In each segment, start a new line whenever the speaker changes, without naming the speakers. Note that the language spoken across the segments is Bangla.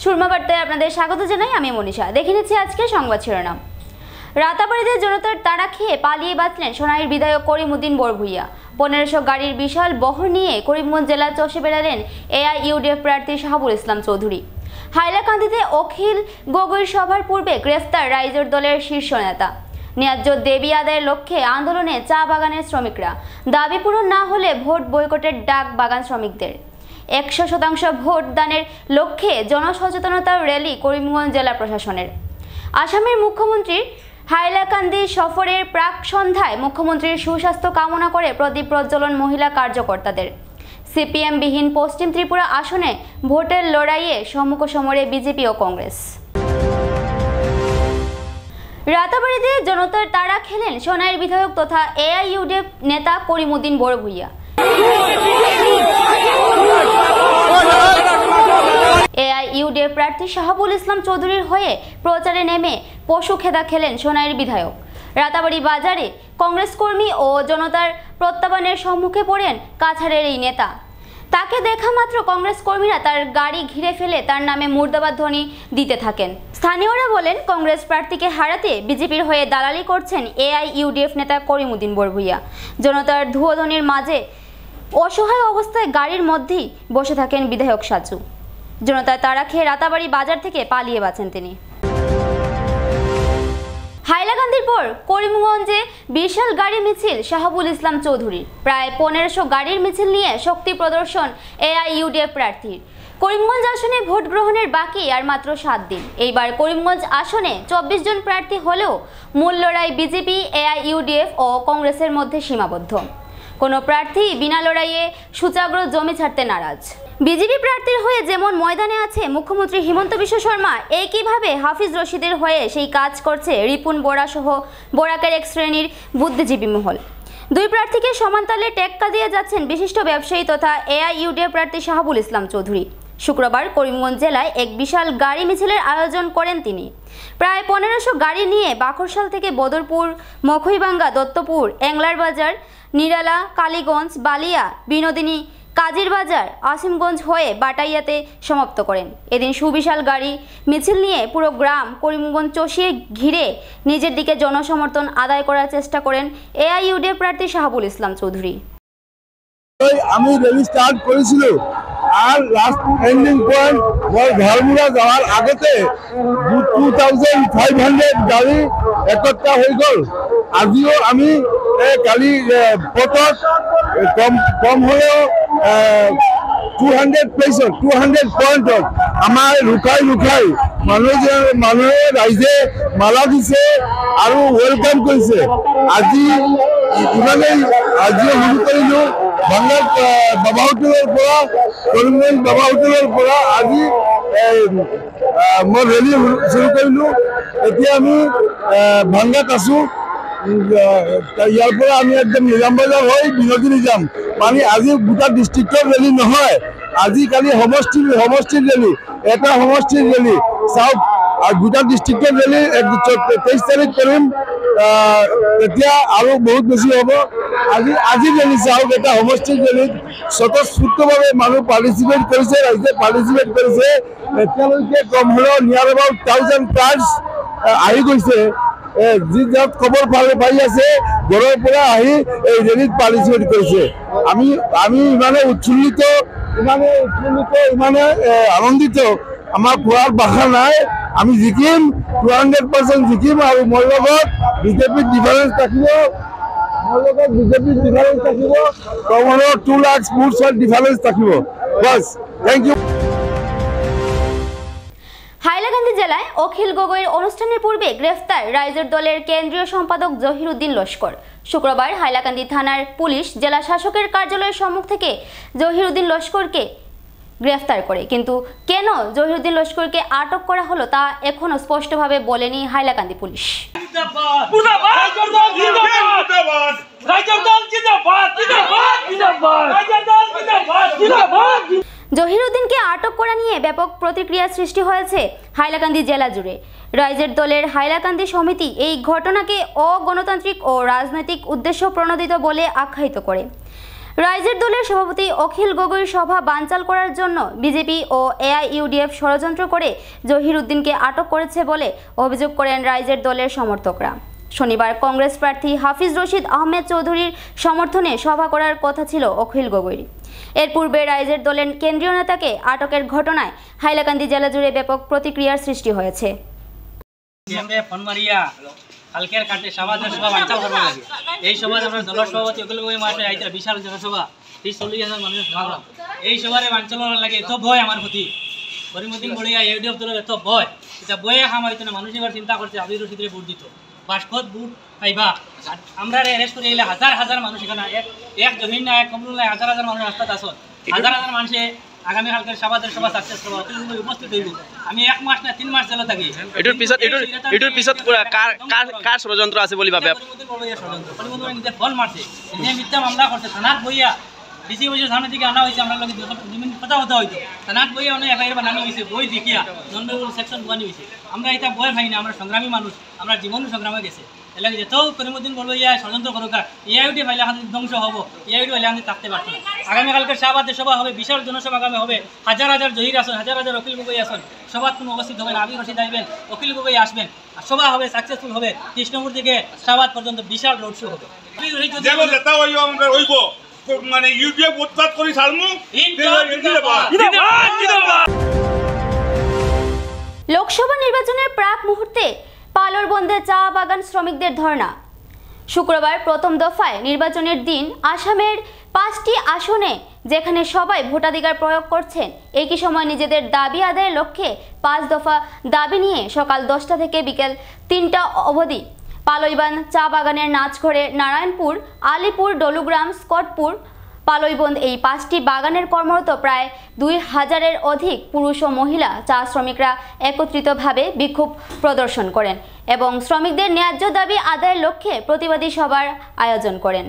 সুরমা বার্তায় আপনাদের স্বাগত জানাই। আমি মনীষা। দেখে নিচ্ছি আজকে সংবাদ শিরোনাম। রাতাবাড়িতে জনতার তাড়া খেয়ে পালিয়ে বাঁচলেন সোনাইর বিধায়ক করিমউদ্দিন বড়ভূঁইয়া। 1500 গাড়ির বিশাল বহর নিয়ে করিমগঞ্জ জেলা চষে বেড়ালেন এআইইউডিএফ প্রার্থী শাহাবুল ইসলাম চৌধুরী। হাইলাকান্দিতে অখিল গগৈর সভার পূর্বে গ্রেফতার রাইজোর দলের শীর্ষ নেতা। ন্যায্য দেবী আদায়ের লক্ষ্যে আন্দোলনে চা বাগানের শ্রমিকরা। দাবি পূরণ না হলে ভোট বয়কটের ডাক বাগান শ্রমিকদের। 100% ভোট দানের লক্ষ্যে জনসচেতনতার র্যালি করিমগঞ্জ জেলা প্রশাসনের। আসামের মুখ্যমন্ত্রীর হাইলাকান্দি সফরের প্রাক সন্ধ্যায় মুখ্যমন্ত্রীর সুস্বাস্থ্য কামনা করে প্রদীপ প্রজ্বলন মহিলা কার্যকর্তাদের। সিপিএম বিহীন পশ্চিম ত্রিপুরা আসনে ভোটের লড়াইয়ে সম্মুখ সমরে বিজেপি ও কংগ্রেস। রাতাবাড়িতে জনতার তাড়া খেলেন সোনাইর বিধায়ক তথা এআইইউডিএফ নেতা করিমউদ্দিন বড়ভূঁইয়া। এআইইউডিএফ প্রার্থী শাহাবুল ইসলাম চৌধুরীর হয়ে প্রচারে নেমে পশু খেদা খেলেন সোনাইর বিধায়ক। রাতাবাড়ি বাজারে কংগ্রেস কর্মী ও জনতার প্রত্যাবানের সম্মুখে পড়েন কাছাড়ের এই নেতা। তাকে দেখা মাত্র কংগ্রেস কর্মীরা তার গাড়ি ঘিরে ফেলে তার নামে মুর্দাবাদ ধ্বনি দিতে থাকেন। স্থানীয়রা বলেন, কংগ্রেস প্রার্থীকে হারাতে বিজেপির হয়ে দালালি করছেন এআইইউডিএফ নেতা করিমউদ্দিন বড়ভূঁইয়া। জনতার ধুয়োধ্বনির মাঝে অসহায় অবস্থায় গাড়ির মধ্যেই বসে থাকেন বিধায়ক সাজু। জনতার তাড়া খেয়ে রাতাবাড়ি বাজার থেকে পালিয়ে বাঁচেন তিনি। হাইলাকান্দির পর করিমগঞ্জে বিশাল গাড়ি মিছিল শাহাবুল ইসলাম চৌধুরীর। প্রায় 1500 গাড়ির মিছিল নিয়ে শক্তি প্রদর্শন এআইইউডিএফ প্রার্থীর। করিমগঞ্জ আসনে ভোট গ্রহণের বাকি আর মাত্র 7 দিন। এইবার করিমগঞ্জ আসনে 24 জন প্রার্থী হলেও মূল লড়াই বিজেপি, এআইইউডিএফ ও কংগ্রেসের মধ্যে সীমাবদ্ধ। কোনো প্রার্থী বিনা লড়াইয়ে সুচাগ্র জমি ছাড়তে নারাজ। বিজেপি প্রার্থীর হয়ে যেমন ময়দানে আছে মুখ্যমন্ত্রী হিমন্ত বিশ্ব শর্মা, একইভাবে হাফিজ রশিদের হয়ে সেই কাজ করছে রিপুন বোরা সহ বোরাকের এক শ্রেণীর বুদ্ধিজীবী মহল। দুই প্রার্থীকে সমানতালে টেক্কা দিয়ে যাচ্ছেন বিশিষ্ট ব্যবসায়ী তথা এআইইউডিএফ প্রার্থী শাহাবুল ইসলাম চৌধুরী। শুক্রবার করিমগঞ্জ জেলায় এক বিশাল গাড়ি মিছিলের আয়োজন করেন তিনি। প্রায় 1500 গাড়ি নিয়ে বাখরশাল থেকে বদরপুর, মখইবাঙ্গা, দত্তপুর, এংলার বাজার, নিরালা, কালীগঞ্জ, বালিয়া, বিনোদিনী, কাজির বাজার, আসিমগঞ্জ হয়ে বাটাইয়াতে সমাপ্ত করেন। এদিন সুবিশাল গাড়ি মিছিল নিয়ে পুরো গ্রাম করিমগঞ্জ চষিয়ে ঘিরে নিজের দিকে জনসমর্থন আদায় করার চেষ্টা করেন এআইইউডিএফ প্রার্থী শাহাবুল ইসলাম চৌধুরী।
আমি রেলি স্টার্ট করেছিল আর লাস্ট এন্ডিং পয়েন্ট মই ঘরমুড়া যাওয়ার আগতে 2500 গাড়ি একত্রা হয়ে গেল। আজিও আমি কালি পথত কম হলেও 200 প্লেসত 200 পয়েন্টত আমাৰ লুকাই মানুহে ৰাইজে মালা দিছে আৰু ওয়েলকাম কৰিছে। আজি ইমানেই আজিও শুরু কৰিলো ভাঙ্গাত বাবা হোটেলৰ পৰা, করিমগঞ্জ বাবা হোটেলৰ পৰা আজি মই ৰেলি শুরু কৰিলো। এতিয়া আমি ভাঙ্গাত আছো। ইয়াৰ পৰা আমি একদম নিজাম বজাৰ হৈ বিনোদিনী যাম। মানে আজি গোটা ডিষ্ট্ৰিক্টৰ ৰেলি নহয়, আজিকালি সমষ্টিৰ ৰেলি, এটা সমষ্টিৰ ৰেলি চাওক। আৰু গোটা ডিষ্ট্ৰিক্টৰ ৰেলি 23 তাৰিখ কৰিম, তেতিয়া আৰু বহুত বেছি হ'ব। আজি ৰেলি চাওক, এটা সমষ্টিৰ ৰেলিত স্বতঃস্ফূৰ্তভাৱে মানুহ পাৰ্টিচিপেট কৰিছে, ৰাইজে পাৰ্টিচিপেট কৰিছে। এতিয়ালৈকে কম হ'লেও নিয়াৰ এবাউট 1000 প্লাছ আহি গৈছে। যি যাত খবৰ পাই আছে ঘৰৰ পৰা আহি এই ৰেলীত পাৰ্টিচিপেট কৰিছে। আমি ইমানে উৎফুল্লিত, ইমানে আনন্দিত, আমাৰ কোৱাৰ ভাষা নাই। আমি জিকিম, 200% জিকিম। আৰু মোৰ লগত বিজেপিৰ ডিফাৰেঞ্চ থাকিব, কম হ'লেও 2 লাখ ফুটছৰ ডিফাৰেঞ্চ থাকিব। বাছ, থেংক ইউ।
হাইলাকান্দি জেলায় অখিল গগৈর অনুষ্ঠানের পূর্বে গ্রেফতার রাইজোর দলের কেন্দ্রীয় সম্পাদক জহিরুদ্দিন লস্কর। শুক্রবার হাইলাকান্দি থানার পুলিশ জেলা শাসকের কার্যালয়ের সম্মুখ থেকে জহিরুদ্দিন লস্করকে গ্রেফতার করে, কিন্তু কেন জহিরুদ্দিন লস্করকে আটক করা হলো তা এখনো স্পষ্টভাবে বলেনি হাইলাকান্দি পুলিশ। জহিরুদ্দিনকে আটক করা নিয়ে ব্যাপক প্রতিক্রিয়া সৃষ্টি হয়েছে হাইলাকান্দি জেলা জুড়ে। রাইজের দলের হাইলাকান্দি সমিতি এই ঘটনাকে অগণতান্ত্রিক ও রাজনৈতিক উদ্দেশ্য প্রণোদিত বলে আখ্যায়িত করে। রাইজের দলের সভাপতি অখিল গগৈর সভা বানচাল করার জন্য বিজেপি ও এআইইউডিএফ ষড়যন্ত্র করে জহির উদ্দিনকে আটক করেছে বলে অভিযোগ করেন রাইজের দলের সমর্থকরা। শনিবার কংগ্রেস প্রার্থী হাফিজ রশিদ আহমেদ চৌধুরীর সমর্থনে সভা করার কথা ছিল অখিল গগৈর। এর পূর্বে রাইজের দলের কেন্দ্রীয় নেতাকে আটকের ঘটনায় হাইলাকান্দি জেলা জুড়ে ব্যাপক প্রতিক্রিয়ার সৃষ্টি হয়েছে।
কালকের কাটে সভাদের সভা বাঞ্চাল করবো লাগে। এই সভায় আমরা দলের সভাপতি অখিল গগৈ মাঠে আইতা বিশাল জনসভা 30-40,000 মানুষের সভা। এই সভারে বাঞ্চাল করার লাগে এত ভয় আমার প্রতি। করিমউদ্দিন বড়িয়া ইউডিএফ দলের এত ভয়, এটা বয়ে খাম হইতো না। মানুষ এবার চিন্তা করছে হাফিজ রশিদরে ভোট দিত, বাসকত বুট পাইবা। আমরা অ্যারেস্ট করে এলে হাজার হাজার মানুষ এখানে এক জহির না এক কমরুল নাই, হাজার হাজার মানুষ রাস্তাতে আসন। হাজার হাজার মানুষে আগামীকালকের সভাদের সভা সাকসেস করবো, অখিল গগৈ উপস্থিত হইব। আমি 1 মাস না 3 মাস জেলে থাকি।
এটার পিছত কার ষড়যন্ত্র আছে বলি ভাবে?
নিজে ফল মারছে, নিজে মিথ্যা মামলা করছে, থানাত বইয়া ডিসি অফিসের সামনে থেকে আনা হয়েছে। আমরা লোক কথা হইতো থানাত বইয়া অনেক এফআইআর বানানো হয়েছে, বই দেখিয়া নন বেবুল সেকশন বানানো হয়েছে। আমরা এটা বই ভাই না, আমরা সংগ্রামী মানুষ, আমরা জীবন সংগ্রামে গেছে। এলাকা যেত করিমউদ্দিন বলবো ইয়া ষড়যন্ত্র করুক, ইআইউডি ভাইলে এখন ধ্বংস হবো, ইআইউডি ভাইলে আমি থাকতে পারতো না। আগামীকালকের শাহবাদের সভা হবে, বিশাল জনসভা আগামী হবে। হাজার হাজার জহির আসন, হাজার হাজার অখিল গগৈ আসন। সভা কোনো উপস্থিত হবে না, হাফিজ রশিদ আসবেন, অখিল গগৈ আসবেন, আর সভা হবে সাকসেসফুল হবে। কৃষ্ণপুর থেকে শাহবাদ পর্যন্ত বিশাল রোড শো হবে।
মানে ইউডিএফ উৎপাদ করে ছাড়মু।
লোকসভা নির্বাচনের প্রাক মুহূর্তে পালর বন্ধে চা বাগান শ্রমিকদের ধর্ণা। শুক্রবার প্রথম দফায় নির্বাচনের দিন আসামের 5টি আসনে যেখানে সবাই ভোটাধিকার প্রয়োগ করছেন, একই সময় নিজেদের দাবি আদায়ের লক্ষ্যে 5 দফা দাবি নিয়ে সকাল 10টা থেকে বিকেল 3টা অবধি পালইবান চা বাগানের নাচঘরে নারায়ণপুর, আলিপুর, ডলুগ্রাম, স্কটপুর, পালইবন্দ এই 5টি বাগানের কর্মরত প্রায় 2000-এর অধিক পুরুষ ও মহিলা চা শ্রমিকরা একত্রিতভাবে বিক্ষোভ প্রদর্শন করেন এবং শ্রমিকদের ন্যায্য দাবি আদায়ের লক্ষ্যে প্রতিবাদী সভার আয়োজন করেন।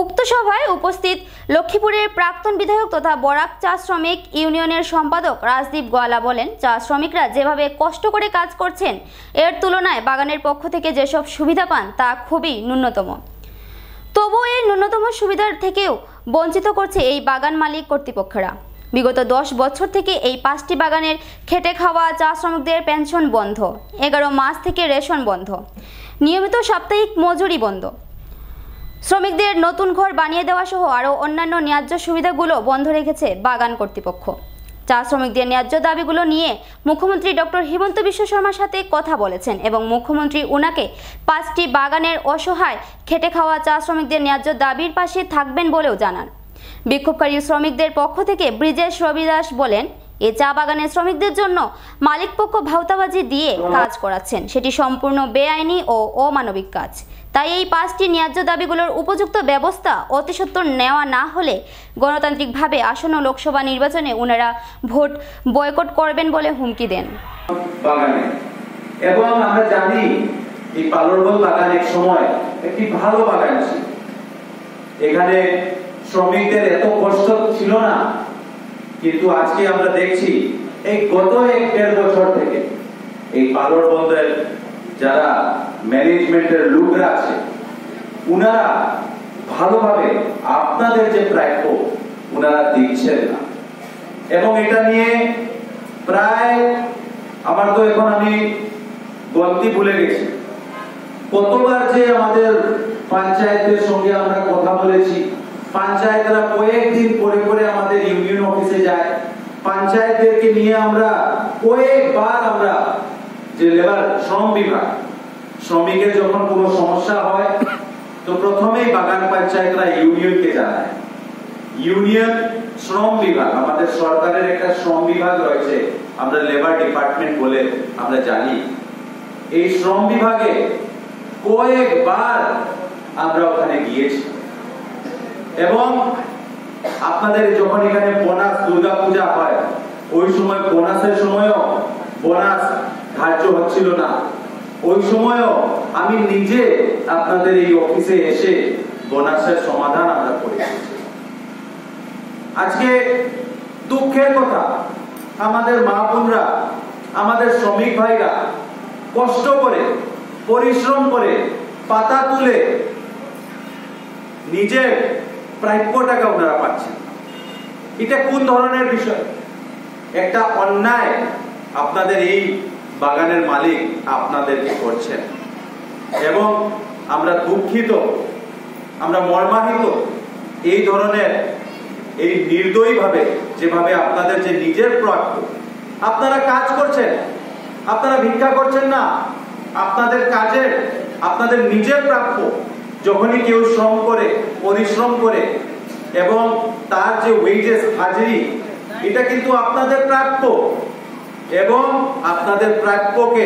উক্ত সভায় উপস্থিত লক্ষ্মীপুরের প্রাক্তন বিধায়ক তথা বরাক চা শ্রমিক ইউনিয়নের সম্পাদক রাজদীপ গোয়ালা বলেন, চা শ্রমিকরা যেভাবে কষ্ট করে কাজ করছেন এর তুলনায় বাগানের পক্ষ থেকে যেসব সুবিধা পান তা খুবই ন্যূনতম। তবুও এই ন্যূনতম সুবিধার থেকেও বঞ্চিত করছে এই বাগান মালিক কর্তৃপক্ষরা। বিগত 10 বছর থেকে এই 5টি বাগানের খেটে খাওয়া চা শ্রমিকদের পেনশন বন্ধ, 11 মাস থেকে রেশন বন্ধ, নিয়মিত সাপ্তাহিক মজুরি বন্ধ, শ্রমিকদের নতুন ঘর বানিয়ে দেওয়া সহ আরও অন্যান্য ন্যায্য সুবিধাগুলো বন্ধ রেখেছে বাগান কর্তৃপক্ষ। চা শ্রমিকদের ন্যায্য দাবিগুলো নিয়ে মুখ্যমন্ত্রী ডক্টর হিমন্ত বিশ্ব শর্মার সাথে কথা বলেছেন এবং মুখ্যমন্ত্রী উনাকে 5টি বাগানের অসহায় খেটে খাওয়া চা শ্রমিকদের ন্যায্য দাবির পাশে থাকবেন বলেও জানান। বিক্ষোভকারী শ্রমিকদের পক্ষ থেকে ব্রিজেশ রবিদাস বলেন, এই চা বাগানের শ্রমিকদের জন্য মালিকপক্ষ ভাওতাবাজি দিয়ে কাজ করাচ্ছেন, সেটি সম্পূর্ণ বেআইনি ও অমানবিক কাজ। তাই এই 5টি ন্যায্য দাবিগুলোর উপযুক্ত ব্যবস্থা অতিসত্বর নেওয়া না হলে গণতান্ত্রিকভাবে আসন্ন লোকসভা নির্বাচনে ওনারা ভোট বয়কট করবেন বলে হুমকি দেন।
এবং আমরা জানি এই পালরবন্দ বাগান এক সময় একটি ভালো বাগান ছিল, এখানে শ্রমিকদের এত কষ্ট ছিল না, কিন্তু আজকে আমরা দেখছি এই গত 1-1.5 বছর থেকে এই পালরবন্দের যারা ম্যানেজমেন্টের লোকরা আছে উনারা ভালোভাবে আপনাদের যে প্রাপ্য উনারা দিচ্ছেন না। এবং এটা নিয়ে প্রায় আমার তো এখন আমি গন্তি ভুলে গেছি কতবার যে আমাদের পঞ্চায়েতের সঙ্গে আমরা কথা বলেছি। পঞ্চায়েতরা কয়েকদিন পরে পরে আমাদের ইউনিয়ন অফিসে যায়, পঞ্চায়েতদেরকে নিয়ে আমরা কয়েকবার আমরা যে লেবার শ্রম বিভাগ শ্রমিকের যখন কোনো সমস্যা হয় তো প্রথমেই বাগান পঞ্চায়েতরা ইউনিয়নকে জানায়। ইউনিয়ন শ্রম বিভাগ, আমাদের সরকারের একটা শ্রম বিভাগ রয়েছে, আমরা লেবার ডিপার্টমেন্ট বলে আমরা জানি। এই শ্রম বিভাগে কয়েকবার আমরা ওখানে গিয়েছি এবং আপনাদের যখন এখানে বোনাস দুর্গা পূজা হয় ওই সময় বোনাসের সময়ও বোনাস ধার্য হচ্ছিল না, ওই সময়ও আমি নিজে আপনাদের এই অফিসে এসে বোনাসের সমাধান আমরা করেছি। আজকে দুঃখের কথা, আমাদের মা বোনরা, আমাদের শ্রমিক ভাইরা কষ্ট করে পরিশ্রম করে পাতা তুলে নিজের প্রাপ্য টাকা ওনারা পাচ্ছেন। এটা কোন ধরনের বিষয়? একটা অন্যায় আপনাদের এই বাগানের মালিক আপনাদেরকে করছেন এবং আমরা দুঃখিত, আমরা মর্মাহত এই ধরনের এই নির্দয়ীভাবে যেভাবে আপনাদের যে নিজের প্রাপ্য, আপনারা কাজ করছেন, আপনারা ভিক্ষা করছেন না, আপনাদের কাজের আপনাদের নিজের প্রাপ্য যখনই কেউ শ্রম করে পরিশ্রম করে এবং তার যে ওয়েজেস হাজিরি এটা কিন্তু আপনাদের প্রাপ্য এবং আপনাদের প্রাপ্যকে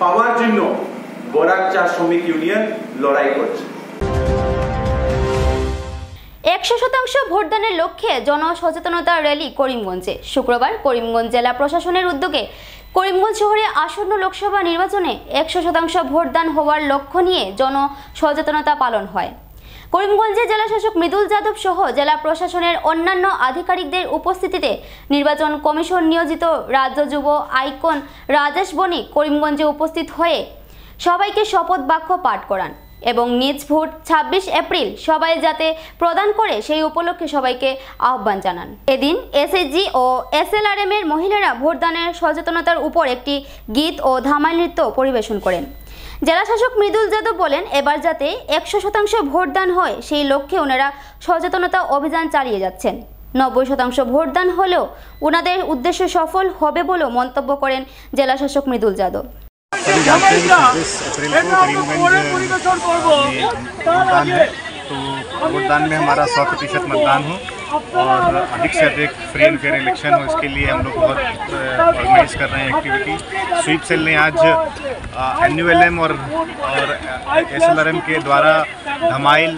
পাওয়ার জন্য বরাক চা শ্রমিক ইউনিয়ন লড়াই করছে।
100% ভোটদানের লক্ষ্যে জনসচেতনতা র্যালি করিমগঞ্জে। শুক্রবার করিমগঞ্জ জেলা প্রশাসনের উদ্যোগে করিমগঞ্জ শহরে আসন্ন লোকসভা নির্বাচনে 100% ভোটদান হওয়ার লক্ষ্য নিয়ে জনসচেতনতা পালন হয়। করিমগঞ্জে জেলা শাসক মৃদুল যাদব সহ জেলা প্রশাসনের অন্যান্য আধিকারিকদের উপস্থিতিতে নির্বাচন কমিশন নিয়োজিত রাজ্য যুব আইকন রাজেশ বণিক করিমগঞ্জে উপস্থিত হয়ে সবাইকে শপথ বাক্য পাঠ করান এবং নিজ ভোট 26 এপ্রিল সবাই যাতে প্রদান করে সেই উপলক্ষে সবাইকে আহ্বান জানান। এদিন এসএইচজি ও এসএলআরএম এর মহিলারা ভোটদানের সচেতনতার উপর একটি গীত ও ধামাল নৃত্য পরিবেশন করেন। জেলা শাসক মৃদুল যাদব বলেন, এবার যাতে 100% ভোটদান হয় সেই লক্ষ্যে ওনারা সচেতনতা অভিযান চালিয়ে যাচ্ছেন। 90% ভোটদান হলেও ওনাদের উদ্দেশ্য সফল হবে বলেও মন্তব্য করেন জেলা শাসক মৃদুল যাদব।
सभी जानते हैं कि 26 अप्रैल को करीमगंज मतदान है, तो मतदान में हमारा 100% मतदान हो और अधिक से अधिक फ्री एंड फेयर इलेक्शन हो, इसके लिए हम लोग बहुत ऑर्गेनाइज कर रहे हैं एक्टिविटी। स्वीप सेल ने आज NULM और SLRM के द्वारा धमाइल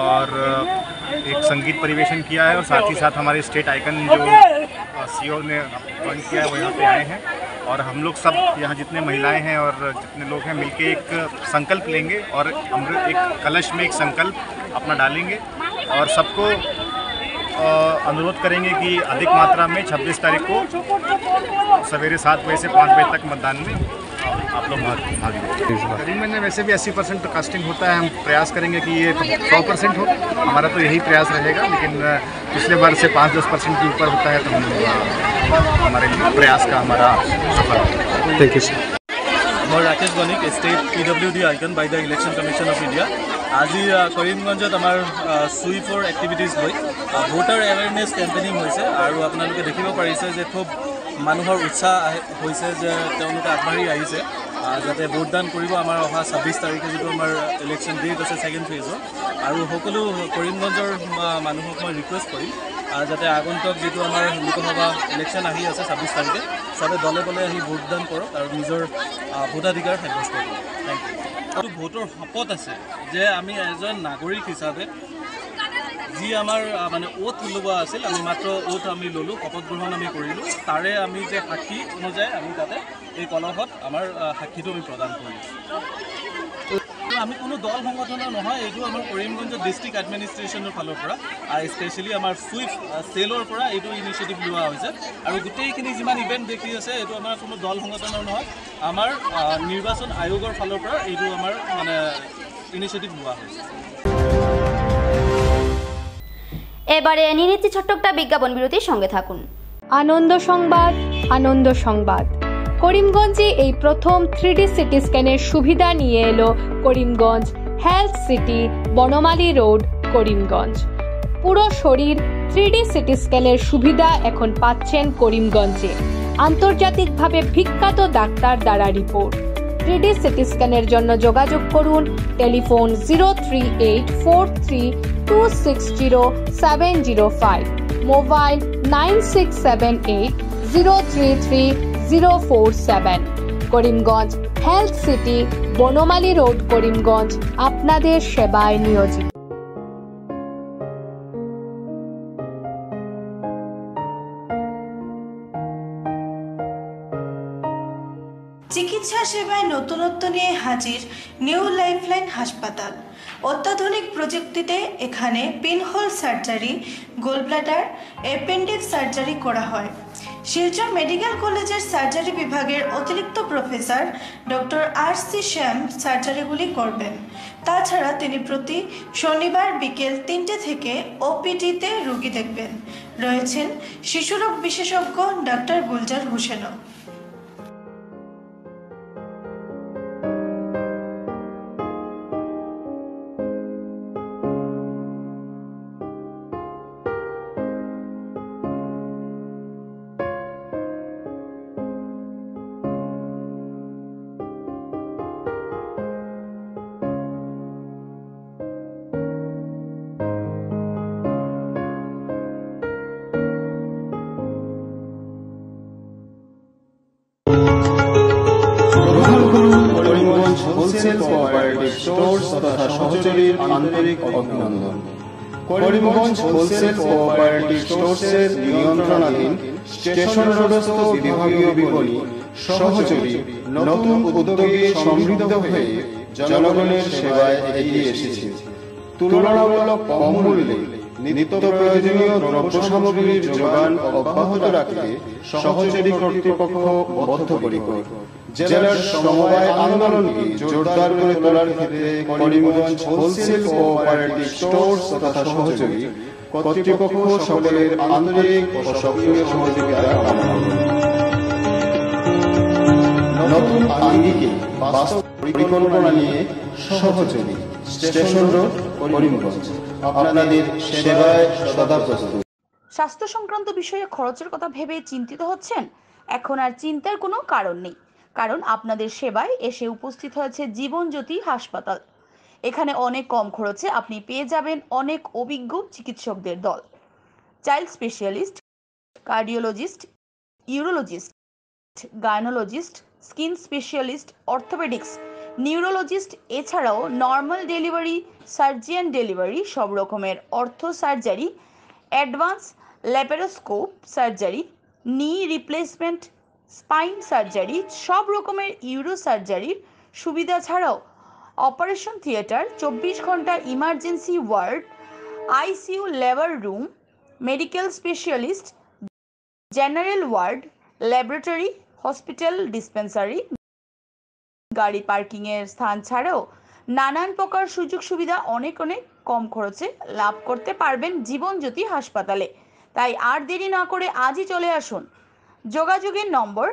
और एक संगीत परिवेशन किया है और साथ ही साथ हमारे स्टेट आइकन जो CEO ने अपॉइंट किया है वो यहाँ पे आए हैं और हम लोग सब यहाँ जितने महिलाएं हैं और जितने लोग हैं मिलके एक संकल्प लेंगे और हम एक कलश में एक संकल्प अपना डालेंगे और सबको अनुरोध करेंगे कि अधिक मात्रा में 26 तारीख को सवेरे 7 बजे से 5 बजे तक मतदान में आप लोग भाग लें। करीमगंज में वैसे भी 80% कास्टिंग होता है, हम प्रयास करेंगे कि ये 100% हो, हमारा तो यही प्रयास रहेगा, लेकिन पिछले बार से 5-10% के ऊपर होता है तो हम हमारे प्रयास का हमारा सफल होगा। Thank you sir.
मैं Rakesh Banik, state PWD icon by the election commission of India. आज करीमगंजत आमार सुइपर एक्टिविटीज हुई भोटार एवेरनेस कैम्पेनिंग होइसे और आपनालोके देखिब पारिसे जे खूब মানুহৰ উৎসাহ হৈছে যে তেওঁলোকে আগবাঢ়ি আহিছে যাতে ভোটদান কৰিব। আমাৰ অহা 26 তাৰিখে যিটো আমাৰ ইলেকশ্যন ডেট আছে ছেকেণ্ড ফেজৰ, আৰু সকলো কৰিমগঞ্জৰ মানুহক মই ৰিকুৱেষ্ট কৰিম যাতে আগন্তুক যিটো আমাৰ লোকসভা ইলেকশ্যন আহি আছে 26 তাৰিখে সবে দলে দলে আহি ভোটদান কৰক আৰু নিজৰ ভোটাধিকাৰ সাব্যস্ত কৰক। Thank you. ভোটৰ শপত আছে যে আমি এজন নাগৰিক হিচাপে যি আমাৰ মানে ওথ লোৱা আছিল, আমি মাত্ৰ ওথ আমি ল'লোঁ, শপত গ্ৰহণ আমি কৰিলোঁ, তাৰে আমি যে সাক্ষী অনুযায়ী আমি তাতে এই কলহত আমাৰ সাক্ষীটো আমি প্ৰদান কৰিছোঁ। আমি কোনো দল সংগঠনৰ নহয়, এইটো আমাৰ কৰিমগঞ্জ ডিষ্ট্ৰিক্ট এডমিনিষ্ট্ৰেশ্যনৰ ফালৰ পৰা আৰু স্পেচিয়েলি আমাৰ সুইপ চেলৰ পৰা এইটো ইনিচিয়েটিভ লোৱা হৈছে আৰু গোটেইখিনি যিমান ইভেণ্ট দেখি আছে এইটো আমাৰ কোনো দল সংগঠনৰ নহয়, আমাৰ নিৰ্বাচন আয়োগৰ ফালৰ পৰা এইটো আমাৰ মানে ইনিচিয়েটিভ লোৱা হৈছে।
এবারে নিনিতি ছোট্ট একটা বিজ্ঞাপন বিরতির সঙ্গে থাকুন।
আনন্দ সংবাদ, আনন্দ সংবাদ। করিমগঞ্জে এই প্রথম 3D সিটি স্ক্যানের সুবিধা নিয়ে এলো Karimganj health city, Banamali road, Karimganj. পুরো শরীর 3D সিটি স্ক্যানের সুবিধা এখন পাচ্ছেন করিমগঞ্জে। আন্তর্জাতিকভাবে বিখ্যাত ডাক্তার দ্বারা রিপোর্ট। 3D সিটি স্ক্যানের জন্য যোগাযোগ করুন telephone 03843260705, mobile 9678033047। Karimganj health city, Banamali road, Karimganj আপনাদের সেবায় নিয়োজিত।
চিকিৎসা সেবায় নতুনত্ব নিয়ে হাজির নিউ লাইফলাইন হাসপাতাল। অত্যাধুনিক প্রযুক্তিতে এখানে pinhole surgery, gallbladder, appendix surgery করা হয়। শিলচর মেডিকেল কলেজের সার্জারি বিভাগের অতিরিক্ত প্রফেসর ডক্টর RC শ্যাম সার্জারিগুলি করবেন। তাছাড়া তিনি প্রতি শনিবার বিকেল 3টে থেকে OPD-তে রোগী দেখবেন। রয়েছেন শিশুরোগ বিশেষজ্ঞ ডাক্তার গুলজার হোসেনও।
হোলসেল কোঅপারেটিভ স্টোর্স তথা সহযোগীর আন্তরিক অভিনন্দন। করিমগঞ্জ হোলসেল কোঅপারেটিভ স্টোর্সের নিয়ন্ত্রণাধীন স্টেশন রোডস্থ বিভাগীয় বিপণী সহযোগী নতুন উদ্যোগে সমৃদ্ধ হয়ে জনগণের সেবায় এগিয়ে এসেছে। তুলনামূলক কম মূল্যে নিত্য প্রয়োজনীয় দ্রব্য সামগ্রীর যোগান অব্যাহত রাখতে সহযোগী কর্তৃপক্ষ বদ্ধপরিকর। জেলার সমবায় আন্দোলনকে জোরদার করে তোলার ক্ষেত্রে করিমগঞ্জ হোলসেল কোঅপারেটিভ স্টোর্স তথা সহযোগী কর্তৃপক্ষ সকলের আন্তরিক ও সক্রিয় সহযোগিতা কামনা করে। নতুন আঙ্গিকে বাস্তব পরিকল্পনা নিয়ে সহযোগী স্টেশন রোড করিমগঞ্জ আপনাদের সেবায় সদা প্রস্তুত।
স্বাস্থ্য সংক্রান্ত বিষয়ে খরচের কথা ভেবে চিন্তিত হচ্ছেন? এখন আর চিন্তার কোনো কারণ নেই, কারণ আপনাদের সেবায় এসে উপস্থিত হয়েছে জীবনজ্যোতি হাসপাতাল। এখানে অনেক কম খরচে আপনি পেয়ে যাবেন অনেক অভিজ্ঞ চিকিৎসকদের দল। Child specialist, cardiologist, urologist, gynaecologist, skin specialist, orthopaedics, neurologist, এছাড়াও নর্মাল ডেলিভারি, সার্জিয়ান ডেলিভারি, সব রকমের ortho surgery, advance laparoscope surgery, knee replacement, spine surgery, সব রকমের ইউরো সার্জারির সুবিধা ছাড়াও অপারেশন থিয়েটার, 24 ঘন্টা emergency ward, ICU labour room, medical specialist, general ward, laboratory, hospital dispensary, গাড়ি পার্কিংয়ের স্থান ছাড়াও নানান প্রকার সুযোগ সুবিধা অনেক কম খরচে লাভ করতে পারবেন জীবনজ্যোতি হাসপাতালে। তাই আর দেরি না করে আজই চলে আসুন। যোগাযোগের নম্বর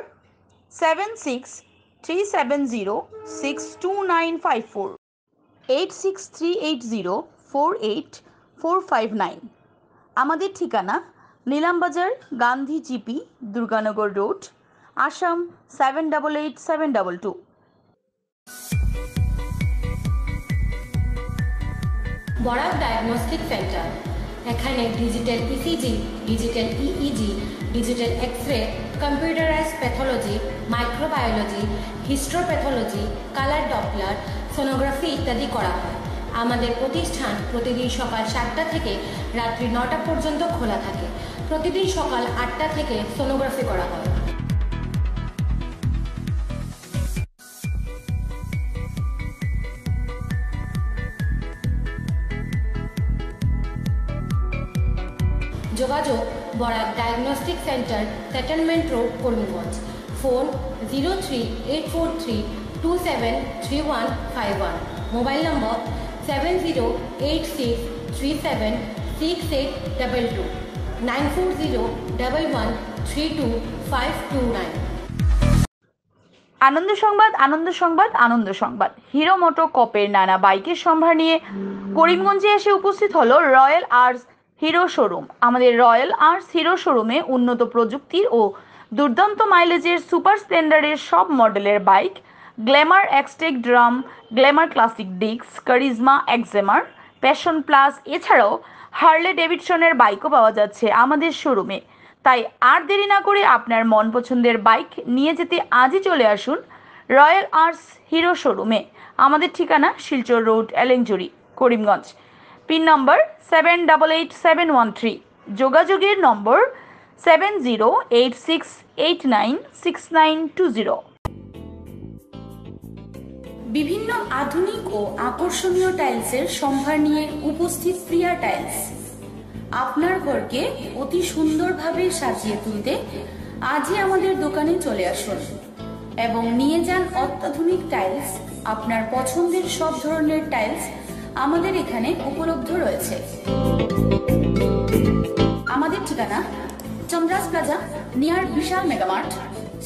7637062954, 8638048459। আমাদের ঠিকানা Nilambazar, Gandhi GP, Durganagar road, Assam 788722।
Barak diagnostic centre, এখানে digital ECG, digital EEG, digital X-ray, computerised pathology, microbiology, histopathology, colour Doppler, sonography ইত্যাদি করা হয়। আমাদের প্রতিষ্ঠান প্রতিদিন সকাল 7টা থেকে রাত্রি 9টা পর্যন্ত খোলা থাকে। প্রতিদিন সকাল 8টা থেকে সোনোগ্রাফি করা হয়। যোগাযোগ Barak diagnostic centre, settlement road, Karimganj. Phone 038432733151। Mobile নম্বর 7086376822, 9401132529।
আনন্দ সংবাদ, আনন্দ সংবাদ, আনন্দ সংবাদ। হিরো মোটো কপের নানা বাইকের সম্ভার নিয়ে করিমগঞ্জে এসে উপস্থিত হলো রয়্যাল আর্টস হিরো শোরুম। আমাদের রয়্যাল আর্টস হিরো শোরুমে উন্নত প্রযুক্তির ও দুর্দান্ত মাইলেজের সুপার স্প্লেন্ডারের সব মডেলের bike, Glamour Xtec drum, Glamour Classic disc, Karizma XMR, Passion Plus, এছাড়াও হার্লে ডেভিডসনের বাইকও পাওয়া যাচ্ছে আমাদের শোরুমে। তাই আর দেরি না করে আপনার মন পছন্দের বাইক নিয়ে যেতে আজই চলে আসুন রয়্যাল আর্টস হিরো শোরুমে। আমাদের ঠিকানা শিলচর রোড, এলেংজুরি, করিমগঞ্জ। পিন নম্বর 788713। যোগাযোগের নম্বর 7086896920।
বিভিন্ন আধুনিক ও আকর্ষণীয় টাইলসের সম্ভার নিয়ে উপস্থিত প্রিয়া টাইলস। আপনার ঘরকে অতি সুন্দরভাবে সাজিয়ে তুলতে
আজই আমাদের দোকানে চলে আসুন এবং নিয়ে যান অত্যাধুনিক টাইলস। আপনার পছন্দের সব ধরনের টাইলস আমাদের এখানে উপলব্ধ রয়েছে। আমাদের ঠিকানা Chandras plaza near Vishal Megamart,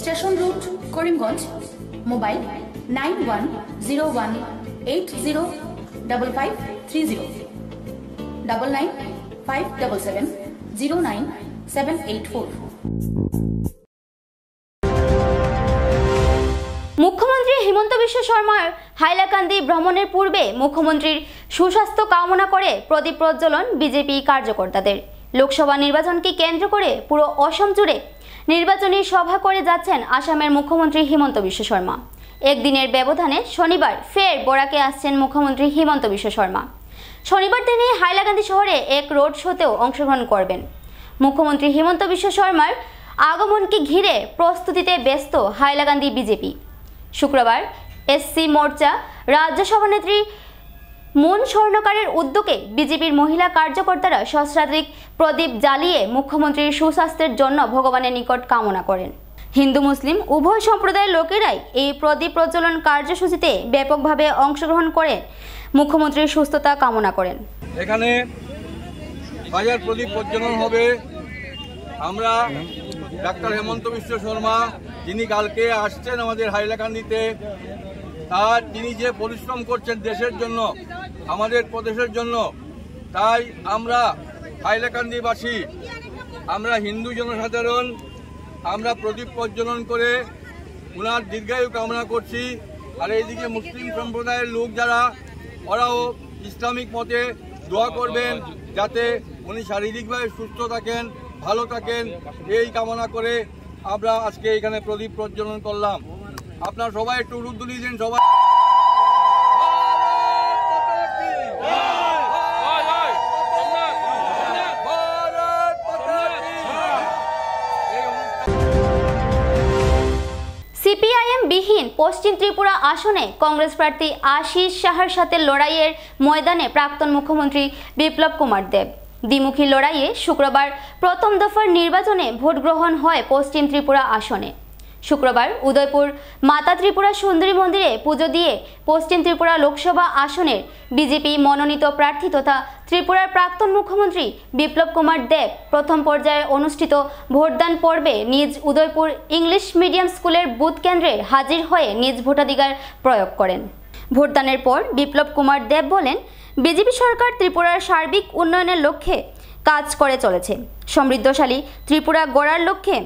station road, Karimganj. Mobile 9101805530 9957709784।
মুখ্যমন্ত্রী হিমন্ত বিশ্ব শর্মার হাইলাকান্দি ভ্রমণের পূর্বে মুখ্যমন্ত্রীর সুস্বাস্থ্য কামনা করে প্রদীপ প্রজ্বলন বিজেপি কার্যকর্তাদের। লোকসভা নির্বাচনকে কেন্দ্র করে পুরো অসম জুড়ে নির্বাচনী সভা করে যাচ্ছেন আসামের মুখ্যমন্ত্রী হিমন্ত বিশ্ব শর্মা। একদিনের ব্যবধানে শনিবার ফের বরাকে আসছেন মুখ্যমন্ত্রী হিমন্ত বিশ্ব শর্মা। শনিবার তিনি হাইলাকান্দি শহরে এক রোড শোতেও অংশগ্রহণ করবেন। মুখ্যমন্ত্রী হিমন্ত বিশ্ব শর্মার আগমনকে ঘিরে প্রস্তুতিতে ব্যস্ত হাইলাকান্দি বিজেপি। শুক্রবার এসসি মোর্চা রাজ্য সভানেত্রী মন স্বর্ণকারের উদ্যোগে বিজেপির মহিলা কার্যকর্তারা সহস্রাধিক প্রদীপ জ্বালিয়ে মুখ্যমন্ত্রীর সুস্বাস্থ্যের জন্য ভগবানের নিকট কামনা করেন। হিন্দু মুসলিম উভয় সম্প্রদায়ের লোকেরাই এই প্রদীপ প্রজ্বলন কার্যসূচিতে ব্যাপকভাবে অংশগ্রহণ করে মুখ্যমন্ত্রীর সুস্থতা কামনা করেন।
এখানে বাজার প্রদীপ প্রজ্বলন হবে। আমরা ডাক্তার হেমন্ত বিশ্ব শর্মা যিনি কালকে আসছেন আমাদের হাইলাকান্দিতে, তার তিনি যে পরিশ্রম করছেন দেশের জন্য, আমাদের প্রদেশের জন্য, তাই আমরা হাইলাকান্দিবাসী, আমরা হিন্দু জনসাধারণ, আমরা প্রদীপ প্রজ্বলন করে উনার দীর্ঘায়ু কামনা করছি। আর এইদিকে মুসলিম সম্প্রদায়ের লোক যারা, ওরাও ইসলামিক মতে দোয়া করবেন যাতে উনি শারীরিকভাবে সুস্থ থাকেন, ভালো থাকেন, এই কামনা করে আমরা আজকে এখানে প্রদীপ প্রজ্বলন করলাম। আপনারা সবাই একটু উলুধ্বনি দিন সবাই।
সিপিআইএম বিহীন পশ্চিম ত্রিপুরা আসনে কংগ্রেস প্রার্থী আশিস সাহার সাথে লড়াইয়ের ময়দানে প্রাক্তন মুখ্যমন্ত্রী বিপ্লব কুমার দেব। দ্বিমুখী লড়াইয়ে শুক্রবার প্রথম দফার নির্বাচনে ভোট গ্রহণ হয় পশ্চিম ত্রিপুরা আসনে। শুক্রবার উদয়পুর মাতা ত্রিপুরা সুন্দরী মন্দিরে পুজো দিয়ে পশ্চিম ত্রিপুরা লোকসভা আসনের বিজেপি মনোনীত প্রার্থী তথা ত্রিপুরার প্রাক্তন মুখ্যমন্ত্রী বিপ্লব কুমার দেব প্রথম পর্যায়ে অনুষ্ঠিত ভোটদান পর্বে নিজ উদয়পুর ইংলিশ মিডিয়াম স্কুলের বুথ কেন্দ্রে হাজির হয়ে নিজ ভোটাধিকার প্রয়োগ করেন। ভোটদানের পর বিপ্লব কুমার দেব বলেন, বিজেপি সরকার ত্রিপুরার সার্বিক উন্নয়নের লক্ষ্যে কাজ করে চলেছে। সমৃদ্ধশালী ত্রিপুরা গড়ার লক্ষ্যে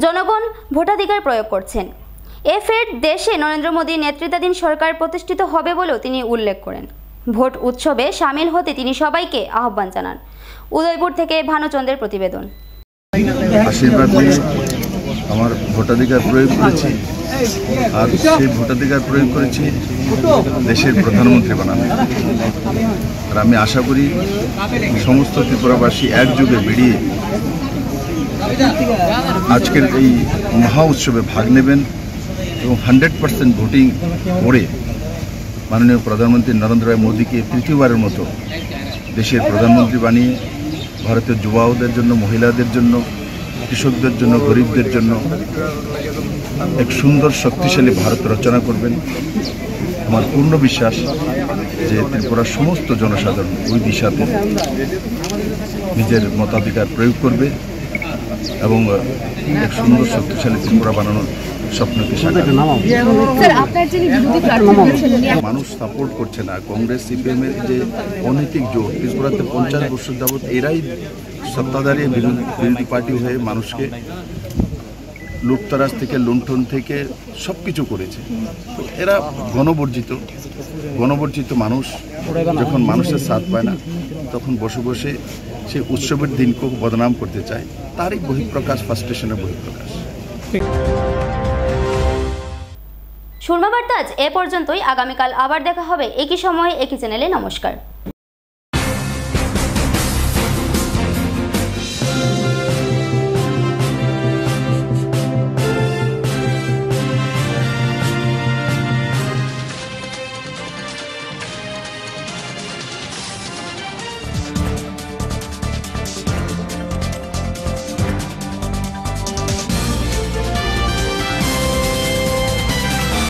জনগণ ভোটাধিকার প্রয়োগ করছেন। ফের দেশে নরেন্দ্র মোদীর নেতৃত্বাধীন সরকার প্রতিষ্ঠিত হবে বলেও তিনি উল্লেখ করেন। ভোট উৎসবে সামিল হতে তিনি সবাইকে আহ্বান জানান। উদয়পুর থেকে ভানুচন্দ্রের প্রতিবেদন।
আশীর্বাদ নিয়ে আমার ভোটাধিকার প্রয়োগ করেছি, আর সেই ভোটাধিকার প্রয়োগ করেছি দেশের প্রধানমন্ত্রী বানানো। আর আমি আশা করি সমস্ত ত্রিপুরাবাসী একযোগে বেরিয়ে আজকের এই মহা উৎসবে ভাগ নেবেন এবং 100% ভোটিং করে মাননীয় প্রধানমন্ত্রী নরেন্দ্র মোদীকে তৃতীয়বারের মতো দেশের প্রধানমন্ত্রী বানিয়ে ভারতের যুবাদের জন্য, মহিলাদের জন্য, কৃষকদের জন্য, গরিবদের জন্য এক সুন্দর শক্তিশালী ভারত রচনা করবেন। আমার পূর্ণ বিশ্বাস যে ত্রিপুরার সমস্ত জনসাধারণ ওই দিশাতে নিজের মতাধিকার প্রয়োগ করবে এবং এক সুন্দর শক্তিশালী ত্রিপুরা বানানোর স্বপ্নকে মানুষ সাপোর্ট করছে না। কংগ্রেস সিপিএম এর যে অনৈতিক জোট, ত্রিপুরাতে 50 বছর যাবৎ এরাই সত্তাধারী বিরোধী পার্টি হয়ে মানুষকে লুটতরাজ থেকে, লুণ্ঠন থেকে সব কিছু করেছে। এরা গণবর্জিত মানুষ যখন মানুষের সাথ পায় না, তখন বসে বসে সেই উৎসবের দিনকে বদনাম করতে চায়। তারই বহিঃপ্রকাশ, ফ্রাস্ট্রেশনের বহিঃপ্রকাশ।
সুরমা বার্তা আজ এ পর্যন্তই। আগামীকাল আবার দেখা হবে একই সময়ে একই চ্যানেলে। নমস্কার।